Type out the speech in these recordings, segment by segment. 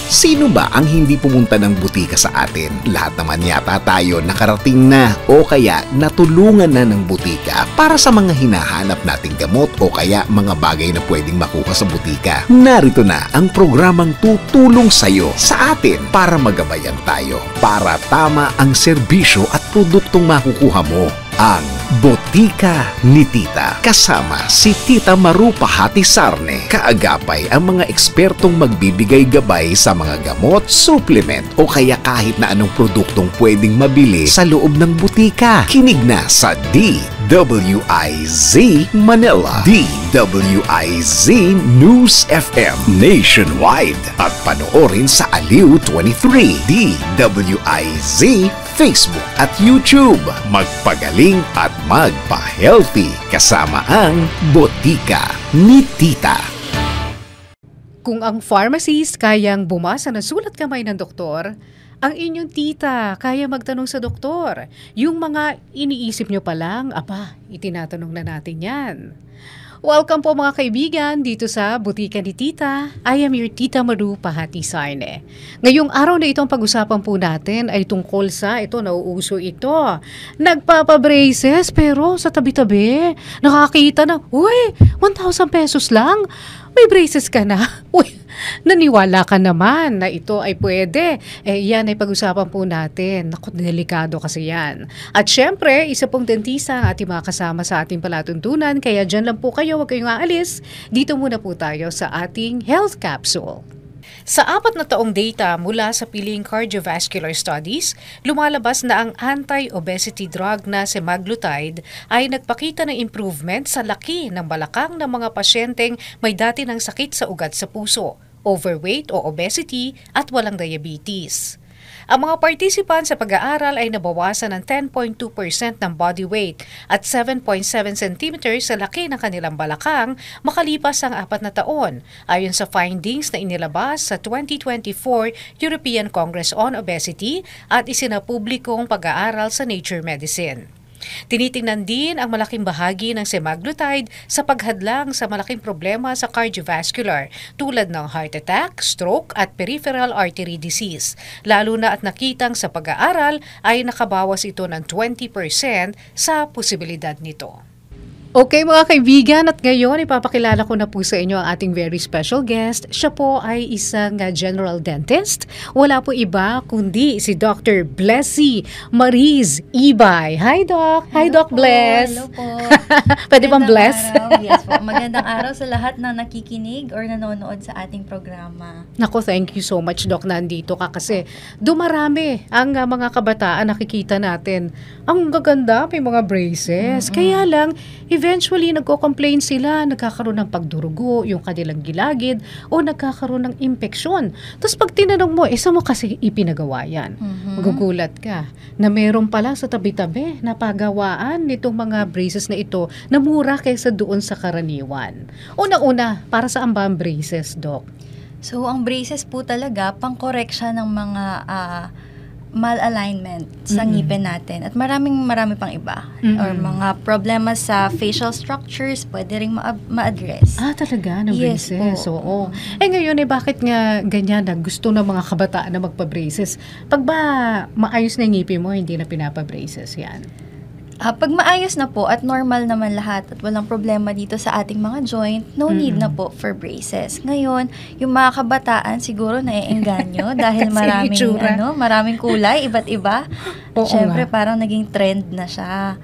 Sino ba ang hindi pumunta ng butika sa atin? Lahat naman yata tayo nakarating na o kaya natulungan na ng butika para sa mga hinahanap nating gamot o kaya mga bagay na pwedeng makuha sa butika. Narito na ang programang tutulong sa'yo sa atin para magabayan tayo para tama ang serbisyo at produktong makukuha mo. Ang Botika ni Tita. Kasama si Tita Maru Pahati Sarne. Kaagapay ang mga ekspertong magbibigay gabay sa mga gamot, supplement o kaya kahit na anong produktong pwedeng mabili sa loob ng butika. Kinig na sa DWIZ Manila, DWIZ News FM Nationwide at panoorin sa Aliw 23, DWIZ Facebook at YouTube. Magpagaling at magpa-healthy kasama ang Botika ni Tita. Kung ang pharmacist kayang bumasa ng sulat kamay ng doktor, ang inyong tita kaya magtanong sa doktor. Yung mga iniisip nyo pa lang, itinatanong na natin yan. Welcome po mga kaibigan dito sa Butika ni Tita. I am your Tita Maru Pahati Sarne. Ngayong araw na ito ang pag-usapan po natin ay tungkol sa nauuso ito. Nagpapabraces pero sa tabi-tabi nakakita na, 1,000 pesos lang. May braces ka na. Naniwala ka naman na ito ay pwede. Yan ay pag-usapan po natin. Naku, delikado kasi yan. At syempre, isa pong dentista ang ating mga kasama sa ating palatuntunan. Kaya dyan lang po kayo, huwag kayong aalis. Dito muna po tayo sa ating health capsule. Sa 4 na taong data mula sa piling cardiovascular studies, lumalabas na ang anti-obesity drug na semaglutide ay nagpakita ng improvement sa laki ng balakang ng mga pasyenteng may dati ng sakit sa ugat sa puso, overweight o obesity at walang diabetes. Ang mga participants sa pag-aaral ay nabawasan ng 10.2% ng body weight at 7.7 cm sa laki ng kanilang balakang makalipas ang 4 na taon, ayon sa findings na inilabas sa 2024 European Congress on Obesity at isinapublikong pag-aaral sa Nature Medicine. Tinitingnan din ang malaking bahagi ng semaglutide sa paghadlang sa malaking problema sa cardiovascular tulad ng heart attack, stroke at peripheral artery disease, lalo na at nakitang sa pag-aaral ay nakabawas ito ng 20% sa posibilidad nito. Okay mga kaibigan, at ngayon ipapakilala ko na po sa inyo ang ating very special guest. Siya po ay isang general dentist. Wala po iba kundi si Dr. Blessy Mariz Ibay. Hi Doc! Hi Doc Bless! Hello po! Pwede bang Bless? Yes po. Magandang araw sa lahat na nakikinig or nanonood sa ating programa. Nako, thank you so much Doc, nandito ka kasi dumarami ang mga kabataan nakikita natin. Ang gaganda, may mga braces. Kaya lang, eventually, nagko-complain sila, nagkakaroon ng pagdurugo, yung kanilang gilagid, o nagkakaroon ng impeksyon. Tapos pag tinanong mo, saan mo kasi ipinagawa yan? Magugulat ka na meron pala sa tabi-tabi na pagawaan nitong mga braces na ito na mura kaysa doon sa karaniwan. Una-una, para saan ba ang braces, Doc? So, ang braces po talaga, pang-correct siya ng mga malalignment sa ngipin natin. At marami pang iba. Or mga problema sa facial structures, pwede rin ma-address. Talaga? Ng Yes braces? po. Oo. Ngayon, bakit nga ganyan na gusto ng mga kabataan na magpa-braces? Pag ba maayos na yung ngipin mo, hindi na pinapa-braces yan? Pag maayos na po at normal naman lahat at walang problema dito sa ating mga joint, no need na po for braces. Ngayon, yung mga kabataan siguro naiengganyo dahil maraming kulay, iba't iba. Siyempre, parang naging trend na siya.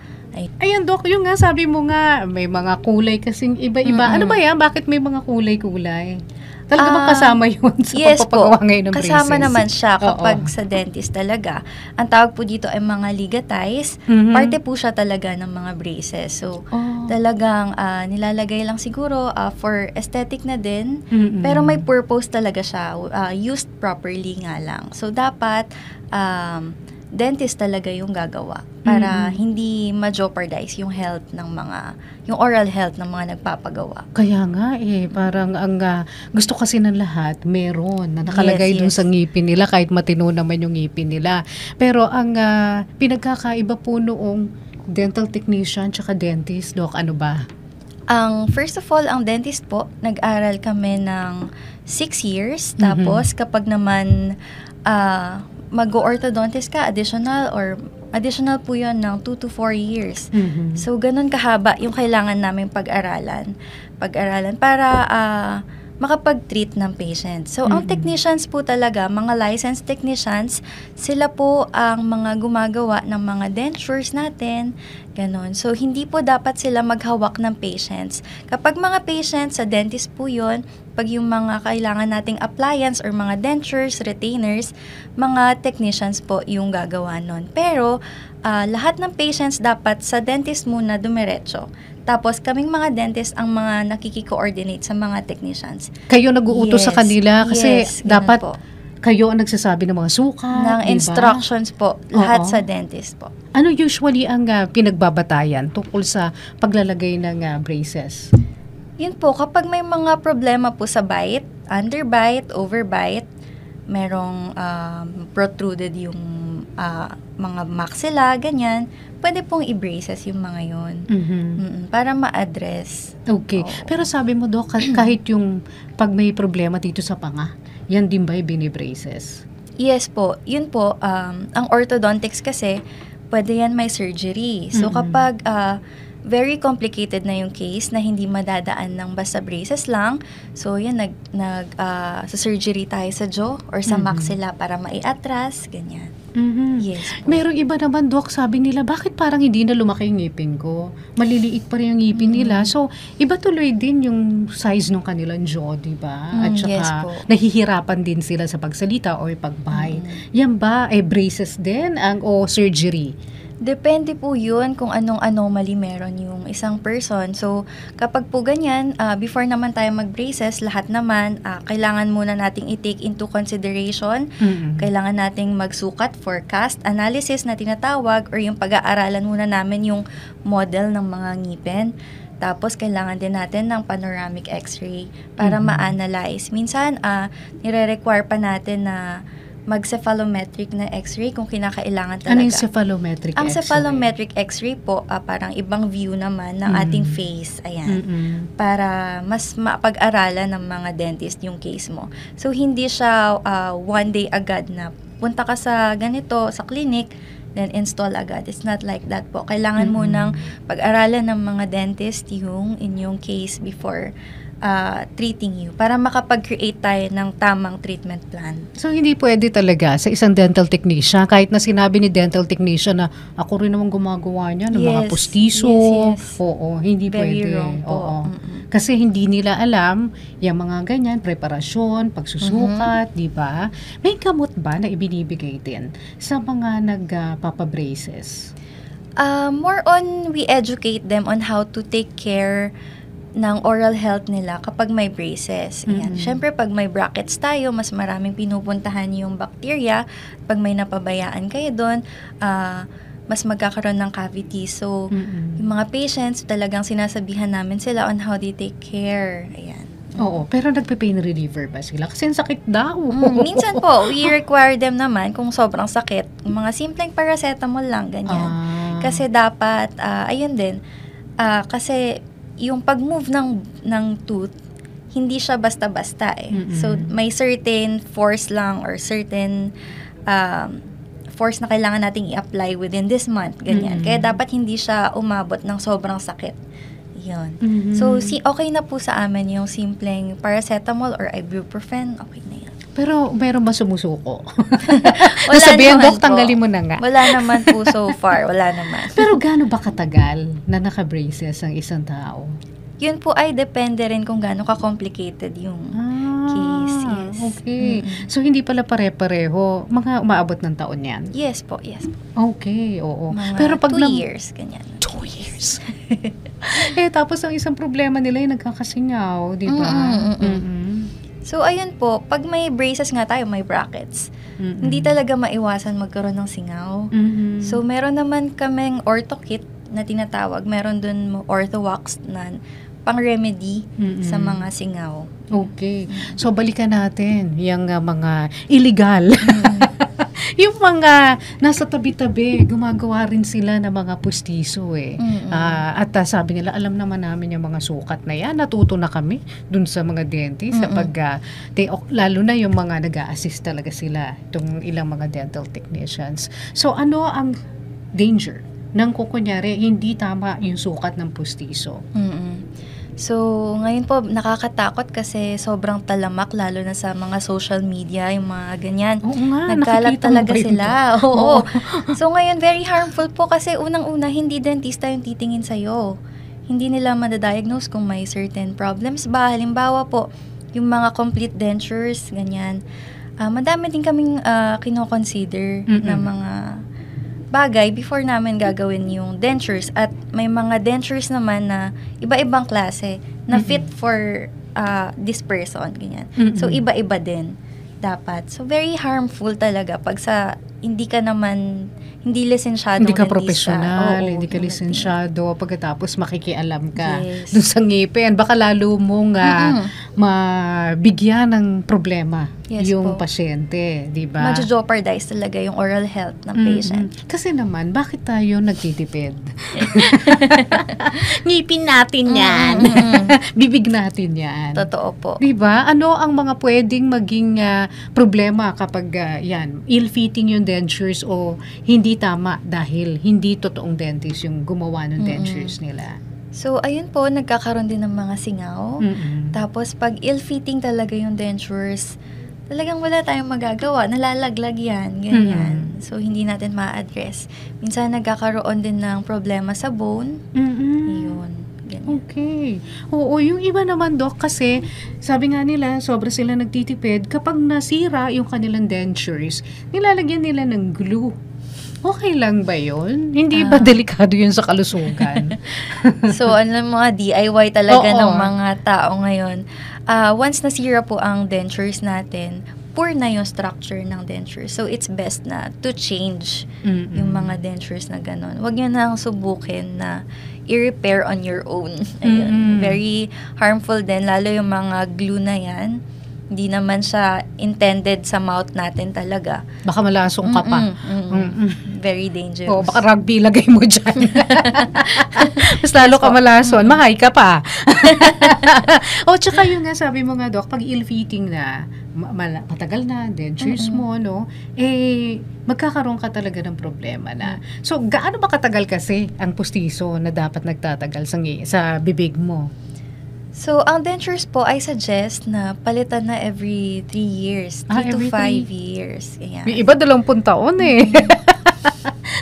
Ayan, Doc, yung nga sabi mo nga, may mga kulay kasing iba-iba. Ano ba yan? Bakit may mga kulay-kulay? Talaga bang kasama yun sa pagpapagawa ngayon ng braces? Kasama naman siya kapag sa dentist talaga. Ang tawag po dito ay mga ligatize. Parte po siya talaga ng mga braces. So, talagang nilalagay lang siguro for aesthetic na din. Pero may purpose talaga siya. Used properly nga lang. So, dapat dentist talaga yung gagawa para hindi ma-jeopardize yung health ng yung oral health ng mga nagpapagawa. Kaya nga parang ang gusto kasi ng lahat meron na nakalagay dun sa ngipin nila kahit matino naman yung ngipin nila. Pero ang pinagkakaiba po noong dental technician tsaka dentist, Doc, ano ba? First of all, ang dentist po, nag-aral kami ng 6 years. Tapos, kapag naman mag-orthodontist ka, additional po yun ng 2 to 4 years. So, ganun kahaba yung kailangan namin pag-aralan para makapag-treat ng patient. So, ang technicians po talaga, mga licensed technicians, sila po ang mga gumagawa ng mga dentures natin, ganun. So, hindi po dapat sila maghawak ng patients. Kapag mga patients, sa dentist po yun, pag yung mga kailangan nating appliance or mga dentures, retainers, mga technicians po yung gagawa nun. Pero, lahat ng patients dapat sa dentist muna dumiretso. Tapos, kaming mga dentist ang mga nakiki-coordinate sa mga technicians. Kayo nag-uutos sa kanila kasi dapat po. Kayo ang nagsasabi ng mga sukat, ng diba? Instructions po, lahat sa dentist po. Ano usually ang pinagbabatayan tungkol sa paglalagay ng braces? Yun po, kapag may mga problema po sa bite, underbite, overbite, merong protruded yung mga maxilla, ganyan, pwede pong i-braces yung mga yun. Para ma-address. Okay. Pero sabi mo, Doc, kahit yung pag may problema dito sa panga, yan din ba bini-braces? Yes po. Yun po, ang orthodontics kasi, pwede yan may surgery. So, kapag very complicated na yung case na hindi madadaan ng basta braces lang, so yan, sa surgery tayo sa jaw or sa maxilla para mai-atras, ganyan. Yes po. Merong iba naman, Doc, sabi nila, bakit parang hindi na lumaki yung ngipin ko? Maliliit pa rin yung ngipin nila. So, iba tuloy din yung size ng kanilang jaw, di ba? At saka, nahihirapan din sila sa pagsalita or pagbite. Yan ba, braces din o surgery? Depende po yun kung anong anomaly meron yung isang person. So, kapag po ganyan, before naman tayo mag-braces, lahat naman, kailangan muna nating i-take into consideration. Kailangan nating magsukat for cast analysis na tinatawag or yung pag-aaralan muna namin yung model ng mga ngipin. Tapos, kailangan din natin ng panoramic x-ray para ma-analyze. Minsan, nire-require pa natin na mag-cephalometric na x-ray kung kinakailangan talaga. Ano yung cephalometric x-ray? Ang cephalometric x-ray po, parang ibang view naman ng ating face. Ayan. Para mas mapag-aralan ng mga dentist yung case mo. So, hindi siya one day agad na punta ka sa ganito, sa clinic, then install agad. It's not like that po. Kailangan munang pag-aralan ng mga dentist yung inyong case before treating you para makapag-create tayo ng tamang treatment plan. So, hindi pwede talaga sa isang dental technician, kahit na sinabi ni dental technician na ako rin naman gumagawa niya ng mga pustiso. Yes. Oo, hindi Very pwede. wrong po. Oo. Kasi hindi nila alam yung mga ganyan, preparasyon, pagsusukat, di ba? May gamot ba na ibinibigay din sa mga nagpapabraces? More on, we educate them on how to take care ng oral health nila kapag may braces. Ayan. Siyempre, pag may brackets tayo, mas maraming pinupuntahan yung bacteria. Pag may napabayaan kayo doon, mas magkakaroon ng cavity. So, yung mga patients, talagang sinasabihan namin sila on how they take care. Ayan. Oo, pero nagpe-pain reliever ba sila? Kasi ang sakit daw. Minsan po, we require them naman kung sobrang sakit. Mga simpleng paracetamol lang, ganyan. Kasi dapat, ayun din, kasi yung pag-move ng tooth, hindi siya basta-basta eh. So, may certain force lang or certain force na kailangan nating i-apply within this month, ganyan. Kaya dapat hindi siya umabot ng sobrang sakit. Yun. So, okay na po sa amin yung simpleng paracetamol or ibuprofen, okay na yun. Pero meron ba sumusuko? Wala Sabihin, naman Dok, tanggalin mo na nga. Wala naman po so far. Wala naman. Pero gaano ba katagal na naka-braces ang isang tao? Yun po ay depende rin kung gaano ka-complicated yung case. Yes. Okay. So, hindi pala pare-pareho. Mga umaabot ng taon yan? Yes po, yes po. Okay, oo. Mga Pero pag 2 years, ganyan. 2 years. Tapos ang isang problema nila ay nagkakasingaw, di ba? So, ayun po, pag may braces nga tayo, may brackets. Hindi talaga maiwasan magkaroon ng singaw. So, meron naman kaming ortho kit na tinatawag. Meron dun ortho-wax na pang-remedy sa mga singaw. Okay. So, balikan natin yung mga illegal Yung mga nasa tabi-tabi, gumagawa rin sila ng mga pustiso eh. At sabi nila, alam naman namin yung mga sukat na yan. Natuto na kami dun sa mga dentist. Lalo na yung mga nag-a-assist talaga sila, itong ilang mga dental technicians. So ano ang danger ng kunyari hindi tama yung sukat ng pustiso? So, ngayon po, nakakatakot kasi sobrang talamak, lalo na sa mga social media, yung mga ganyan. Oo nga, nagkalat talaga sila. Oo. So, ngayon, very harmful po kasi unang-una, hindi dentista yung titingin sa'yo. Hindi nila madadiagnose kung may certain problems ba. Halimbawa po, yung mga complete dentures, ganyan. Madami din kaming kino-consider na mga bagay before namin gagawin yung dentures, at may mga dentures naman na iba-ibang klase na fit for this person, ganyan. So iba-iba din dapat. So very harmful talaga pag sa hindi ka naman, hindi lisensyado, hindi ka professional, hindi ka lisensyado, pagkatapos makikialam ka dun sa ngipin, baka lalo mong mabigyan ng problema yung pasyente, di ba? Majo-jeopardize talaga yung oral health ng patient. Kasi naman, bakit tayo nagtitipid? Ngipin natin yan. Bibig natin yan. Totoo po. Di ba? Ano ang mga pwedeng maging problema kapag ill-fitting yung dentures o hindi tama dahil hindi totoong dentist yung gumawa ng dentures nila? So, ayun po, nagkakaroon din ng mga singaw. Tapos, pag ill-fitting talaga yung dentures, talagang wala tayong magagawa. Nalalaglag yan, ganyan. So, hindi natin ma-address. Minsan, nagkakaroon din ng problema sa bone. Yun. Ganyan. Okay. Oo, yung iba naman, Doc, kasi sabi nga nila, sobra sila nagtitipid. Kapag nasira yung kanilang dentures, nilalagyan nila ng glue. Okay lang ba yun? Hindi ba delikado yun sa kalusugan? So, mga DIY talaga ng mga tao ngayon. Once nasira po ang dentures natin, poor na yung structure ng dentures. So, it's best na to change yung mga dentures na ganun. Huwag nyo nang subukin na i-repair on your own. Ayun. Very harmful din, lalo yung mga glue na yan. Hindi naman siya intended sa mouth natin talaga. Baka malasong ka pa. Very dangerous. O, baka rugby lagay mo dyan. Mas lalo ka malason, mahay ka pa. O, tsaka yung nga, sabi mo nga, Doc, pag ill-fitting na, matagal na, dentures mo, no? Magkakaroon ka talaga ng problema na. So, gaano ba katagal kasi ang pustiso na dapat nagtatagal sa bibig mo? So, ang dentures po, I suggest na palitan na every 3 years. 3 to 5 years. Ayan. Yung iba 20 taon eh.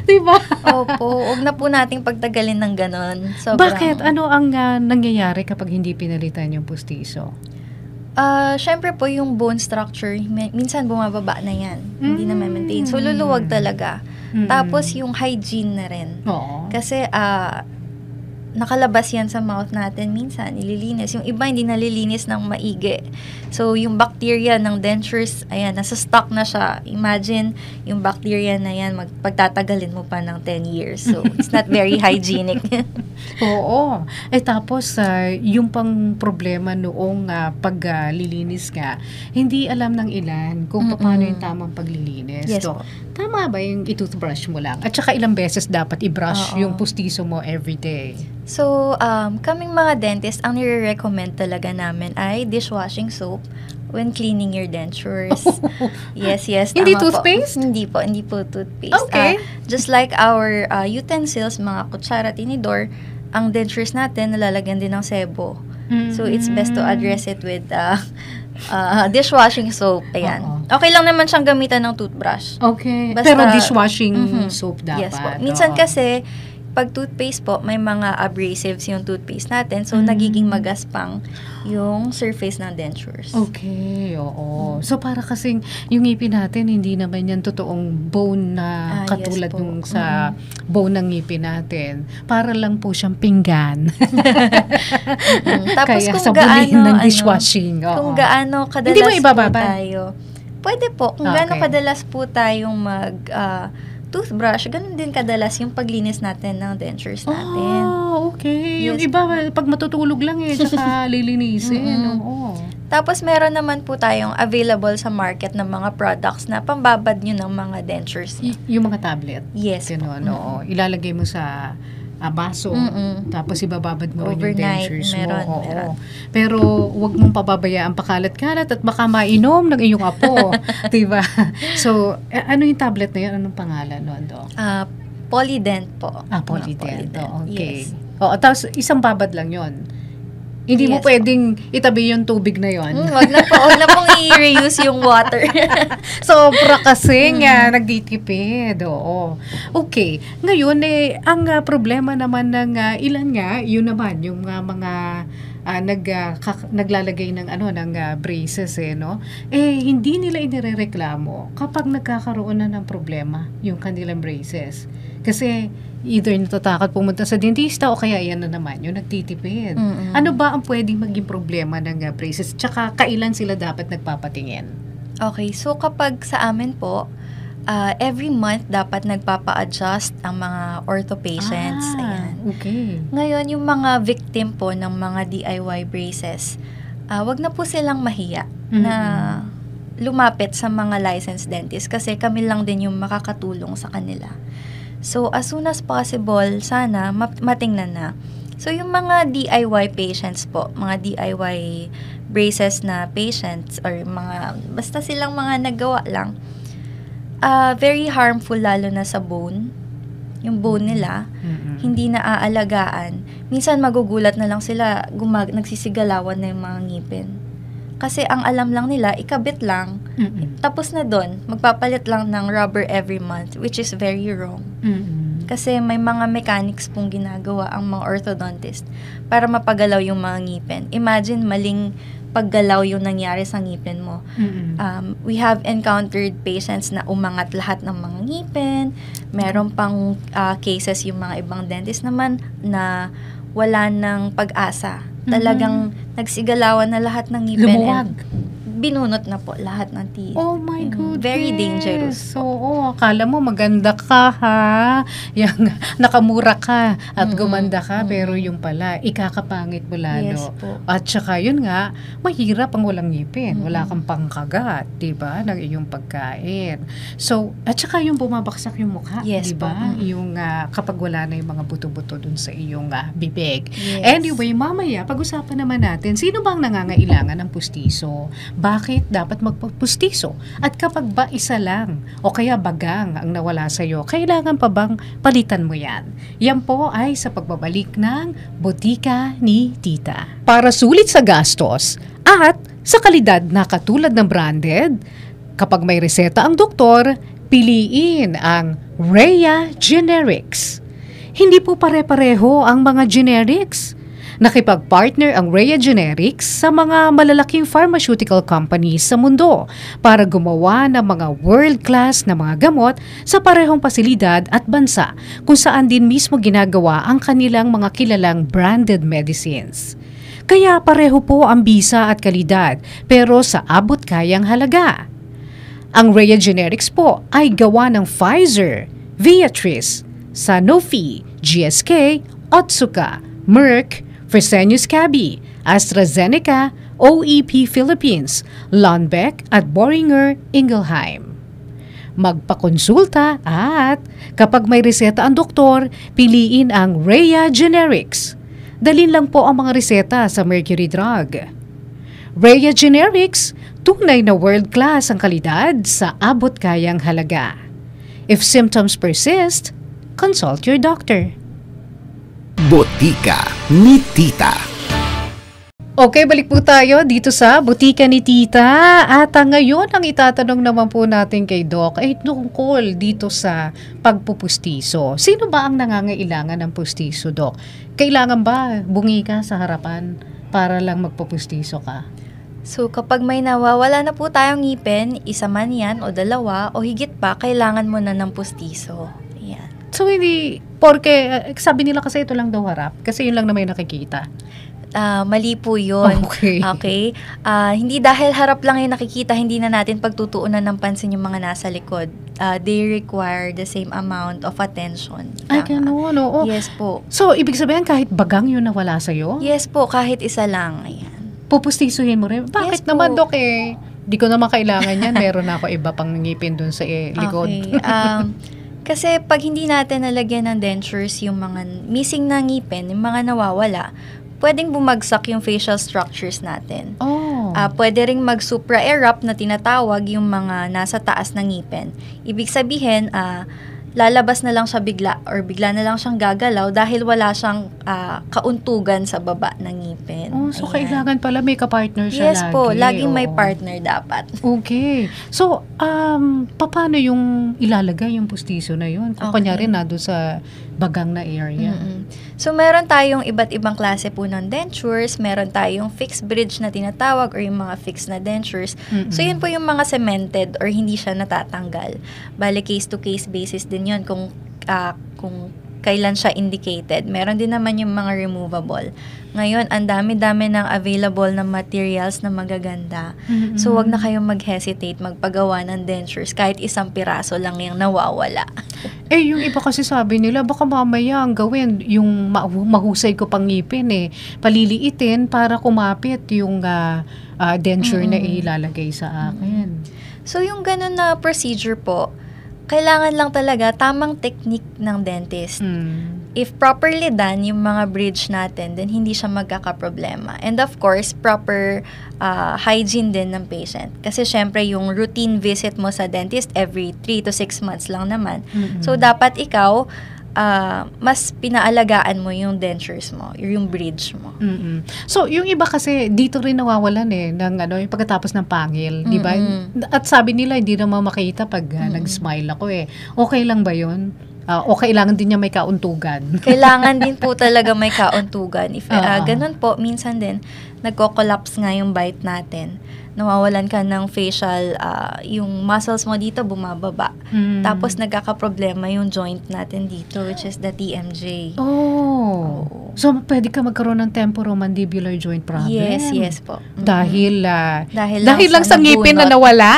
Diba? Opo. Huwag na po nating pagtagalin ng ganon. Bakit? Ano ang nangyayari kapag hindi pinalitan yung pustiso? Syempre po, yung bone structure, minsan bumababa na yan. Hindi na maintain. So, luluwag talaga. Tapos, yung hygiene na rin. Kasi, nakalabas yan sa mouth natin minsan, nililinis. Yung iba hindi nalilinis ng maigi. So, yung bacteria ng dentures, ayan, nasa stock na siya. Imagine, yung bacteria na yan, pagtatagalin mo pa ng 10 years. So, it's not very hygienic. Oo. Tapos, yung pang problema noong paglilinis ka, hindi alam ng ilan kung paano yung tamang paglilinis. Yes, so, tama ba yung i-toothbrush mo lang? At saka ilang beses dapat i-brush yung pustiso mo everyday? So, kaming mga dentist, ang nire-recommend talaga namin ay dishwashing soap when cleaning your dentures. Yes. Hindi toothpaste? Po. Hindi po toothpaste. Okay. Just like our utensils, mga kutsara, tinidor, ang dentures natin nalalagyan din ng sebo. So, it's best to address it with dishwashing soap. Ayan. Okay lang naman siyang gamitan ng toothbrush. Okay. Basta, pero dishwashing soap dapat. Yes po. Minsan kasi, pag toothpaste po, may mga abrasives yung toothpaste natin. So, nagiging magaspang yung surface ng dentures. Okay, oo. So, para kasing yung ngipin natin, hindi naman yan totoong bone na katulad nung sa bone ng ngipin natin. Para lang po siyang pinggan. Tapos kaya kung sabulin ng dishwashing. Kung gaano kadalas po tayo. Pwede po. Kung gaano kadalas po tayong toothbrush, ganun din kadalas yung paglinis natin ng dentures natin. Okay. Yung Yes. iba, pag matutulog lang tsaka lilinisin. Oo. Tapos meron naman po tayong available sa market ng mga products na pambabad nyo ng mga dentures nyo. Yung mga tablet. Yes. Ganun, oo. Ilalagay mo sa baso, tapos ibababad mo rin yung Overnight, dentures mo. meron. Pero wag mong pababayaan pakalat-kalat at baka mainom ng iyong apo. Diba? So, ano yung tablet na yun? Anong pangalan nun, Doc? Polydent po. Polydent. Okay. Yes. Oo, tapos isang babad lang yon. Hindi mo Yes. pwedeng itabi yung tubig na yon. Wag na pong i-reuse yung water. Sobra kasi nga, nagtitipid. Oo. Okay. Ngayon, ang problema naman ng ilan nga, yun naman, yung mga naglalagay ng braces no? Hindi nila inirereklamo kapag nagkakaroon na ng problema yung kanilang braces. Kasi either natatakot pumunta sa dentista o kaya yan na naman yung nagtitipid. Ano ba ang pwedeng maging problema ng braces? Tsaka kailan sila dapat nagpapatingin? Okay, so kapag sa amin po, every month dapat nagpapa-adjust ang mga ortho patients. Ayan. Okay. Ngayon, yung mga victim po ng mga DIY braces, wag na po silang mahiya na lumapit sa mga licensed dentist kasi kami lang din yung makakatulong sa kanila. So, as soon as possible, sana matingnan na. So, yung mga DIY patients po, mga DIY braces na patients or basta silang mga naggawa lang, very harmful lalo na sa bone. Yung bone nila, hindi na aalagaan. Minsan magugulat na lang sila, nagsisigalawan na yung mga ngipin. Kasi ang alam lang nila, ikabit lang, tapos na doon, magpapalit lang ng rubber every month, which is very wrong. Kasi may mga mechanics pong ginagawa ang mga orthodontist para mapagalaw yung mga ngipin. Imagine, maling paggalaw yung nangyari sa ngipin mo. We have encountered patients na umangat lahat ng mga ngipin. Meron pang cases yung mga ibang dentist naman na wala ng pag-asa. Talagang nagsigalawan na lahat ng ngipin. Lumuwag. Binunot na po lahat ng teeth. Oh my goodness. Very dangerous. Oo, akala mo maganda ka ha. Yang nakamura ka at gumanda ka pero yung pala ikakapangit mo lalo. Yes po. At saka yun nga, mahirap ang walang ngipin. Wala kang pangkagat, 'di ba? Ng iyong pagkain. So, at saka yung bumabaksak yung mukha, Yes 'di ba? po. Yung kapag wala na yung mga buto-buto dun sa iyong bibig. Yes. Anyway, mamaya pag-usapan naman natin sino bang nangangailangan ng pustiso? Bakit dapat magpustiso? At kapag ba isa lang o kaya bagang ang nawala sa'yo, kailangan pa bang palitan mo yan? Yan po ay sa pagbabalik ng Butika ni Tita. Para sulit sa gastos at sa kalidad na katulad ng branded, kapag may reseta ang doktor, piliin ang Rhea Generics. Hindi po pare-pareho ang mga generics. Nakipag-partner ang Rhea Generics sa mga malalaking pharmaceutical companies sa mundo para gumawa ng mga world-class na mga gamot sa parehong pasilidad at bansa kung saan din mismo ginagawa ang kanilang mga kilalang branded medicines. Kaya pareho po ang bisa at kalidad pero sa abot kayang halaga. Ang Rhea Generics po ay gawa ng Pfizer, Viatris, Sanofi, GSK, Otsuka, Merck, Fresenius Kabi, AstraZeneca, OEP Philippines, Lundbeck at Boehringer Ingelheim. Magpakonsulta at kapag may reseta ang doktor, piliin ang Rhea Generics. Dalhin lang po ang mga reseta sa Mercury Drug. Rhea Generics, tunay na world-class ang kalidad sa abot kayang halaga. If symptoms persist, consult your doctor. Butika ni Tita. Okay, balik po tayo dito sa Butika ni Tita. At ngayon, ang itatanong naman po natin kay Doc ay tungkol dito sa pagpupustiso. Sino ba ang nangangailangan ng pustiso, Doc? Kailangan ba bungi ka sa harapan para lang magpupustiso ka? So, kapag may nawawala na po tayong ngipin, isa man yan o dalawa o higit pa, kailangan mo na ng pustiso. Yan. So, hindi, porque sabi nila kasi ito lang daw harap, kasi yun lang na may nakikita. Mali po yun. Okay. Okay? Hindi dahil harap lang yung nakikita, hindi na natin pagtutuunan ng pansin yung mga nasa likod. They require the same amount of attention. Ay, ganun, oo. Yes po. So, ibig sabihin kahit bagang yun nawala sa'yo? Yes po, kahit isa lang. Ayan. Pupustisuhin mo rin? Bakit Yes po. naman, Dok, di ko naman kailangan yan. Meron ako iba pang ngipin dun sa likod. Okay. Kasi pag hindi natin nalagyan ng dentures yung mga missing na ngipin, yung mga nawawala, pwedeng bumagsak yung facial structures natin. Oh. Pwede ring mag-supra-erupt na tinatawag yung mga nasa taas ng ngipin. Ibig sabihin, lalabas na lang siya bigla or bigla na lang siyang gagalaw dahil wala siyang kauntugan sa baba ng ngipin. Oh, so Ayan. kailangan pala may ka-partner siya Yes lagi. po, laging may Oo. partner dapat. Okay. So, paano yung ilalagay yung pustiso na yun? Kung Okay. kunyari na doon sa bagang na area. So, meron tayong iba't ibang klase po ng dentures. Meron tayong fixed bridge na tinatawag or yung mga fixed na dentures. So, yun po yung mga cemented or hindi siya natatanggal. Bale, case-to-case basis din yun kung kailan siya indicated. Meron din naman yung mga removable. Ngayon, ang dami-dami ng available na materials na magaganda. So, wag na kayong mag-hesitate magpagawa ng dentures kahit isang piraso lang yung nawawala. Yung iba kasi sabi nila, baka mamaya ang gawin, yung mahusay ko pang ngipin paliliitin para kumapit yung denture na ilalagay sa akin. So, yung ganun na procedure po, kailangan lang talaga tamang technique ng dentist. If properly done yung mga bridge natin, then hindi siya magkakaproblema. And of course, proper hygiene din ng patient. Kasi syempre, yung routine visit mo sa dentist every 3 to 6 months lang naman. So, dapat ikaw, mas pinaalagaan mo yung dentures mo, yung bridge mo. So, yung iba kasi dito rin nawawalan ng yung pagkatapos ng pangil, di ba? At sabi nila hindi naman makita pag nag-smile ako Okay lang ba 'yun? O kailangan din niya may kauntugan? Kailangan din po talaga may kauntugan. If ganun po, minsan din nagko-collapse nga yung bite natin. Nawawalan ka ng facial, yung muscles mo dito bumababa. Tapos nagkakaproblema yung joint natin dito, which is the TMJ. Oh. So, pwede ka magkaroon ng temporomandibular joint problem? Yes po. Dahil Dahil lang sa ngipin na nabunot. nawala?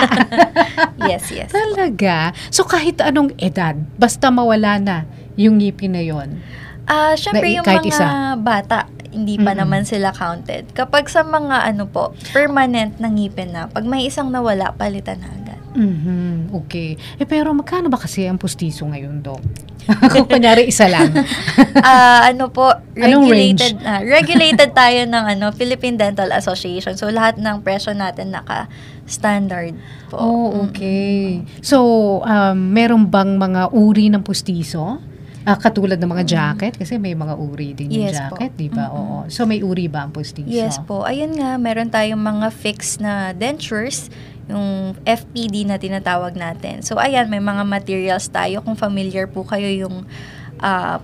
Yes. Talaga? So, kahit anong edad, basta mawala na yung ngipin na yon. Syempre yung kahit mga isa. bata, hindi pa naman sila counted. Kapag sa mga permanent na ngipin na, pag may isang nawala, palitan na agad. Okay. Pero magkano ba kasi ang pustiso ngayon, Dok? Kung kunyari isa lang. Anong Regulated, regulated tayo ng Philippine Dental Association. So, lahat ng presyo natin naka-standard po. Oh, okay. So, meron bang mga uri ng pustiso? Katulad ng mga jacket, kasi may mga uri din yung Yes jacket, po. di ba? Oo. So, may uri ba ang pustiso? Yes po. Ayun nga, meron tayong mga fixed na dentures, yung FPD na tinatawag natin. So, ayan, may mga materials tayo. Kung familiar po kayo yung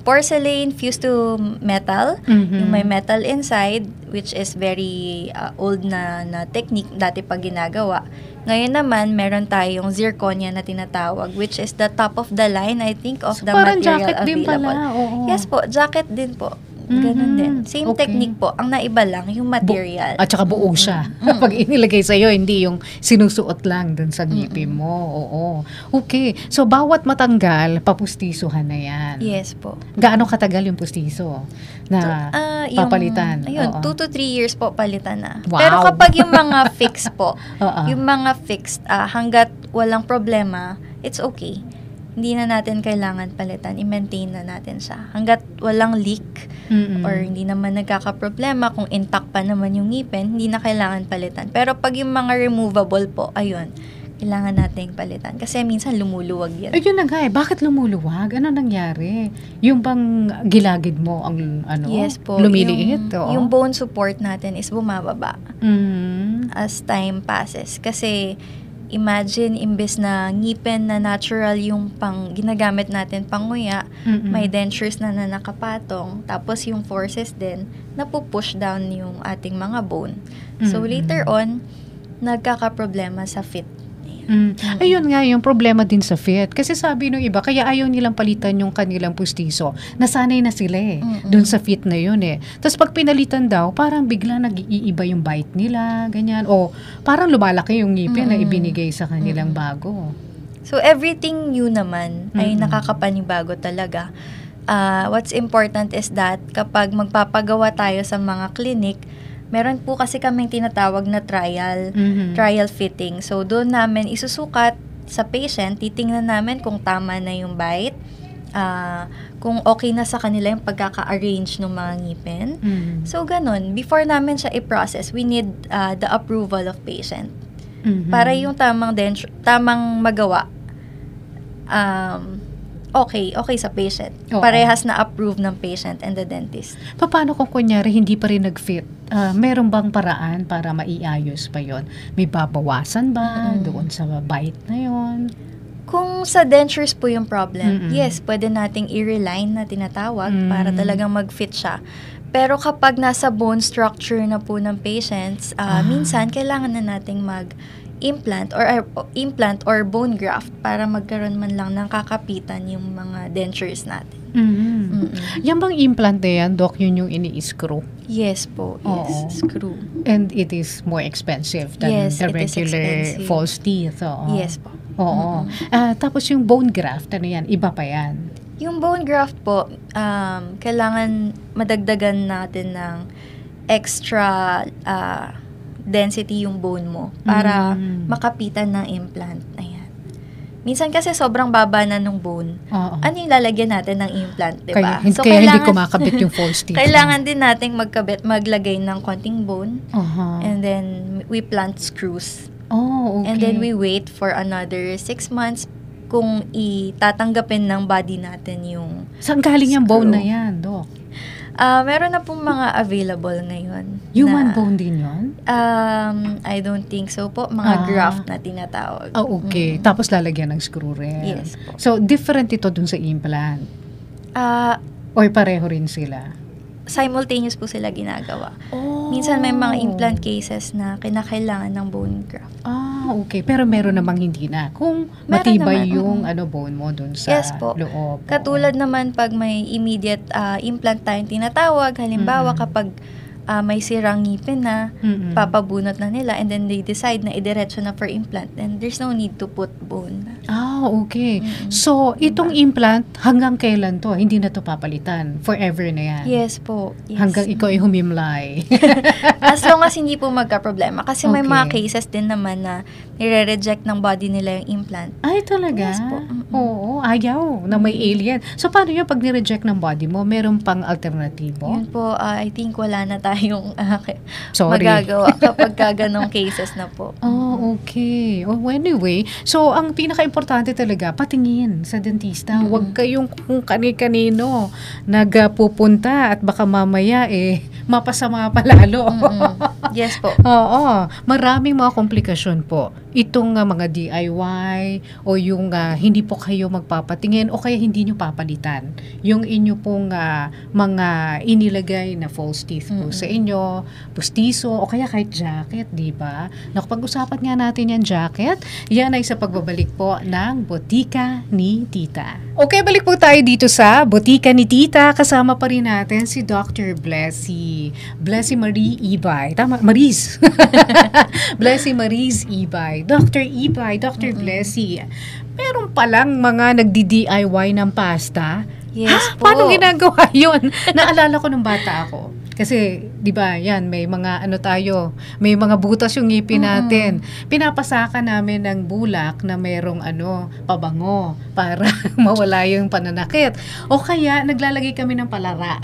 porcelain fused to metal, yung may metal inside, which is very old na technique dati pa ginagawa. Ngayon naman, meron tayong zirconia na tinatawag, which is the top of the line, I think, of So, the parang material jacket din available. pala, oo. Yes po, jacket din po. Ganun din. Same Okay. technique po. Ang naiba lang, yung material. At saka buo siya. Pag inilagay sa'yo, hindi yung sinusuot lang dun sa ngipin mo. Oo. Okay. So, bawat matanggal, papustisuhan na yan. Yes po. Gaano katagal yung pustiso na papalitan? Ayun, Oo. 2 to 3 years po palitan na. Wow. Pero kapag yung mga fixed po, Oo. yung mga fixed, hanggat walang problema, it's okay. Hindi na natin kailangan palitan. I-maintain na natin siya. Hanggat walang leak or hindi naman nagkakaproblema, kung intact pa naman yung ngipin, hindi na kailangan palitan. Pero pag yung mga removable po, ayun, kailangan nating palitan. Kasi minsan lumuluwag yan. Ayun na nga Bakit lumuluwag? Ano nangyari? Yung bang gilagid mo ang Yes po. lumiliit? Oo. Yung bone support natin is bumababa as time passes. Kasi imagine, imbes na ngipin na natural yung ginagamit natin panguya, may dentures na nakapatong, tapos yung forces din, napupush down yung ating mga bone. So, later on, nagkakaproblema sa fit. Ayun nga, yung problema din sa fit. Kasi sabi nung iba, kaya ayaw nilang palitan yung kanilang pustiso. Nasanay na sila dun sa fit na yun Tapos pag pinalitan daw, parang bigla nag-iiba yung bite nila, ganyan. O parang lumalaki yung ngipin na ibinigay sa kanilang bago. So everything new naman ay nakakapanibago talaga. What's important is that kapag magpapagawa tayo sa mga clinic, meron po kasi kaming tinatawag na trial fitting. So doon namin isusukat sa patient, titingnan namin kung tama na yung bite, kung okay na sa kanila yung pagkaka-arrange ng mga ngipin. So ganun, before namin siya i-process, we need the approval of patient. Para yung tamang magawa, okay sa patient. Oo. Parehas na approve ng patient and the dentist. Paano kung kunyari hindi pa rin nag-fit? Meron bang paraan para maiayos pa yon? May babawasan ba doon sa bite na yon? Kung sa dentures po yung problem, yes, pwede nating i-reline na tinatawag para talagang mag-fit siya. Pero kapag nasa bone structure na po ng patients, minsan kailangan na nating implant or bone graft para magkaroon man lang ng kakapitan yung mga dentures natin. Yan bang implant na yan, Doc, yun yung ini-screw? Yes po, yes, screw. And it is more expensive than the regular false teeth. Yes po. Oo. Tapos yung bone graft, ano yan? Iba pa yan? Yung bone graft po, kailangan madagdagan natin ng extra density yung bone mo para makapitan ng implant na yan. Minsan kasi sobrang baba na nung bone. Ano yung lalagyan natin ng implant, di ba? So, kaya hindi kumakabit yung false teeth. Kailangan din nating maglagay ng konting bone. And then, we plant screws. Okay. And then, we wait for another 6 months kung itatanggapin ng body natin yung saan galing yung bone na yan, Doc? Meron na pong mga available ngayon. Human bone din yun? I don't think so po. Mga graft na tinatawag. Okay. Tapos lalagyan ng screw rin. Yes po. So, different ito dun sa implant? Or pareho rin sila? Simultaneous po sila ginagawa. Minsan may mga implant cases na kinakailangan ng bone graft. Okay. Pero meron namang hindi na. Kung matibay yung bone mo dun sa loob. Katulad naman pag may immediate implant tayong tinatawag, halimbawa kapag may sirang ngipin na, papabunot na nila, and then they decide na idiretso na for implant, then there's no need to put bone. Okay. So, itong implant, hanggang kailan to? Hindi na to papalitan? Forever na yan? Yes po. Yes. Hanggang ikaw ay humimlay? As long as hindi po magka-problema. Kasi may mga cases din naman na nire-reject ng body nila yung implant. Ay, talaga? Yes po. Oo, ayaw na may alien. So, paano yun pag nireject ng body mo? Meron pang alternatibo? Yun po, I think wala na tayong Sorry. magagawa kapag ganong cases na po. Okay. Anyway, so ang pinaka-importante talaga, patingin sa dentista. Huwag kayong kung kani-kanino nagpupunta at baka mamaya mapasama pa lalo. Yes po. Oo. Maraming mga komplikasyon po. Itong mga DIY o yung hindi po kayo magpapatingin o kaya hindi nyo papalitan. Yung inyo pong mga inilagay na false teeth po sa inyo, pustiso o kaya kahit jacket, di ba? Nakapag-usapan nga natin yan jacket. Yan ay sa pagbabalik po ng Botika ni Tita. Okay, balik po tayo dito sa Botika ni Tita. Kasama pa rin natin si Dr. Blessy Marie Ibay. Tama, Maris. Blessy Maris Ibay. Dr. Ibay, Dr. Blessy. Meron palang mga nagdi-DIY ng pasta. Yes po. Paano ginagawa yun? Naalala ko nung bata ako. Kasi, di ba, yan, may mga may mga butas yung ngipin natin. Pinapasaka namin ng bulak na merong pabango para mawala yung pananakit. O kaya, naglalagay kami ng palara.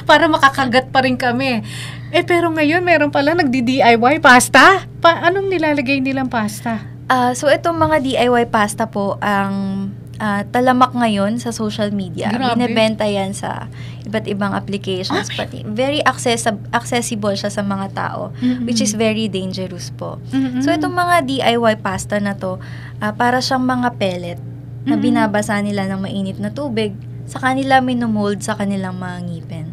Para makakagat pa rin kami. Pero ngayon, meron pala nagdi-DIY pasta. Anong nilalagay nilang pasta? So, itong mga DIY pasta po, ang talamak ngayon sa social media. Grabe. Binebenta yan sa iba't ibang applications. Pati very accessible siya sa mga tao, which is very dangerous po. So, itong mga DIY pasta na to, para siyang mga pellet na binabasa nila ng mainit na tubig, sa kanila minomold sa kanilang mga ngipin.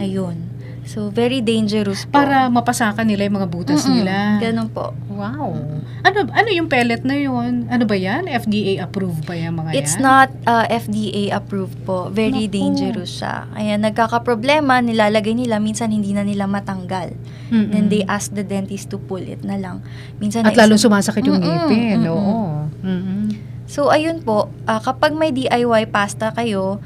Ayun. So, very dangerous po. Para mapasakan nila yung mga butas nila. Ganun po. Wow. Ano yung pellet na yun? Ano ba yan? FDA approved ba yung mga It's yan? not FDA approved po. Very dangerous siya. Kaya nagkakaproblema, nilalagay nila, minsan hindi na nila matanggal. Then they ask the dentist to pull it na lang. Minsan At lalo sumasakit yung ngipin. Oo. So, ayun po, kapag may DIY pasta kayo,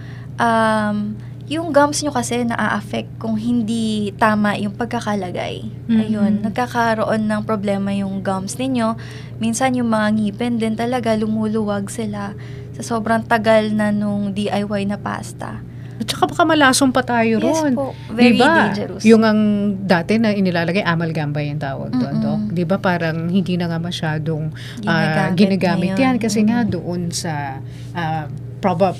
yung gums nyo kasi na-affect kung hindi tama yung pagkakalagay. Ayun, nagkakaroon ng problema yung gums ninyo. Minsan yung mga ngipin din talaga lumuluwag sila sa sobrang tagal na nung DIY na pasta. At saka baka malasong pa tayo ron. Yes po, very dangerous. Yung ang dati na inilalagay, amalgam ba yung tawag doon, Doc? Di ba parang hindi na nga masyadong ginagamit yan kasi nga doon sa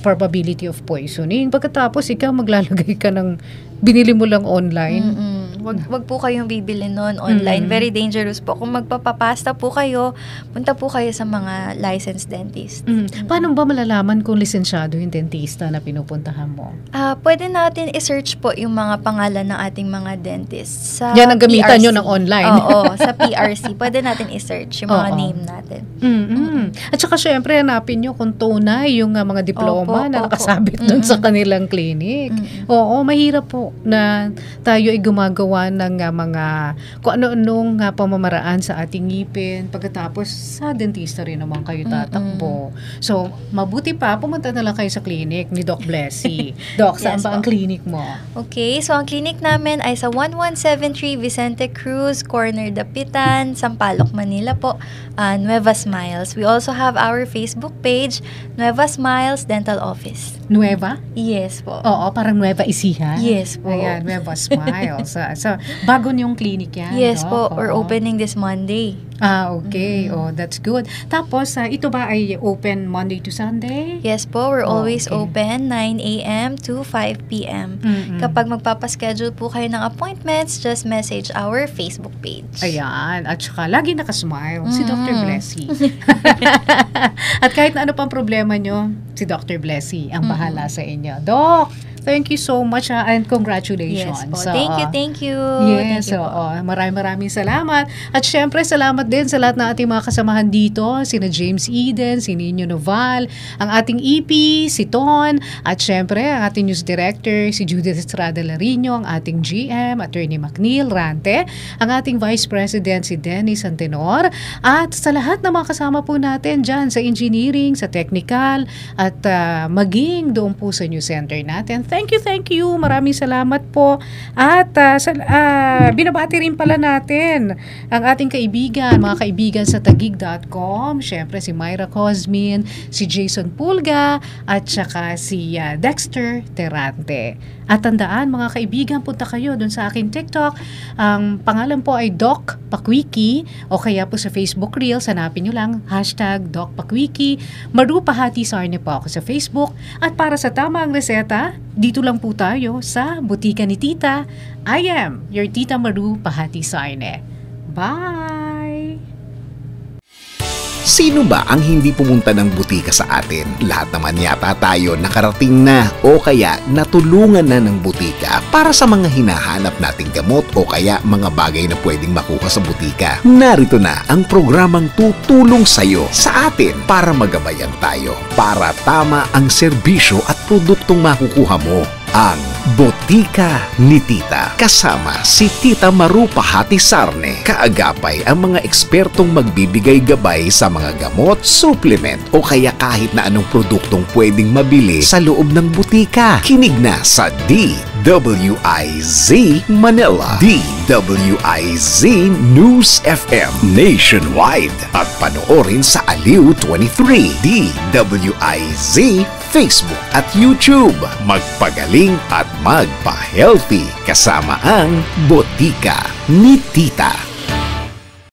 probability of poisoning. Pagkatapos, ikaw maglalagay ka ng binili mo lang online. Wag po kayong bibili nun online. Very dangerous po. Kung magpapapasta po kayo, punta po kayo sa mga licensed dentist. Paano ba malalaman kung lisensyado yung dentista na pinupuntahan mo? Pwede natin i-search po yung mga pangalan ng ating mga dentist. Sa yan ang gamitan PRC. nyo ng online. Oo, sa PRC. Pwede natin i-search yung mga name natin. At saka syempre, hanapin nyo kung tunay yung mga diploma na nakasabit dun sa kanilang clinic. Oo, mahirap po na tayo ay gumagawa ng mga kung ano-anong pamamaraan sa ating ngipin. Pagkatapos, sa dentista rin naman kayo tatakbo. So, mabuti pa, pumunta na lang kayo sa clinic ni Doc Blessy. Doc, saan ba ang clinic mo? Okay, so ang clinic namin ay sa 1173 Vicente Cruz, Corner Dapitan, Sampaloc, Manila po. Nueva Smiles. We also have our Facebook page, Nueva Smiles Dental Office. Nueva? Yes po. Oo, parang Nueva Ecija. Yes po. Ayan, Nueva Smiles. So, bago niyong clinic yan. Yes Doc? po. We're opening this Monday. Okay. Oh, that's good. Tapos, ito ba ay open Monday to Sunday? Yes po. We're always open 9 a.m. to 5 p.m. Kapag magpapaschedule po kayo ng appointments, just message our Facebook page. Ayan. At saka, lagi nakasmile. Si Dr. Blessy. At kahit na ano pang problema nyo, si Dr. Blessy ang bahala sa inyo. Doc, thank you so much and congratulations. Yes po. So, Thank you. Yes, Thank you so maraming salamat. At syempre, salamat din sa lahat ng ating mga kasamahan dito, sina James Eden, si Nino Noval, ang ating EP, si Ton, at syempre, ang ating news director, si Judith Estrada Larino, ang ating GM, Attorney McNeil Rante, ang ating Vice President, si Dennis Antenor, at sa lahat ng mga kasama po natin dyan sa engineering, sa technical, at maging doon po sa news center natin. Thank you. Maraming salamat po. At binabati rin pala natin ang ating kaibigan, mga kaibigan sa tagig.com. Siyempre si Myra Cosmin, si Jason Pulga, at saka si Dexter Terante. At tandaan mga kaibigan, punta kayo doon sa aking TikTok. Ang pangalan po ay Doc Pakwiki, o kaya po sa Facebook Reels, hanapin nyo lang, #Doc Pakwiki. Maru Pahati Sarne po ako sa Facebook. At para sa tamang reseta, dito lang po tayo sa Butika ni Tita. I am your Tita Maru Pahati Sarne. Bye! Sino ba ang hindi pumunta ng butika sa atin? Lahat naman yata tayo nakarating na o kaya natulungan na ng butika para sa mga hinahanap nating gamot o kaya mga bagay na pwedeng makuha sa butika. Narito na ang programang tutulong sa'yo sa atin para magabayan tayo, para tama ang serbisyo at produktong makukuha mo. Ang Butika ni Tita. Kasama si Tita Maru Pahati Sarne. Kaagapay ang mga ekspertong magbibigay gabay sa mga gamot, supplement o kaya kahit na anong produktong pwedeng mabili sa loob ng butika. Kinig na sa DWIZ Manila, DWIZ News FM Nationwide at panoorin sa Aliw 23, DWIZ Facebook at YouTube. Magpagaling at magpa-healthy kasama ang Butika ni Tita.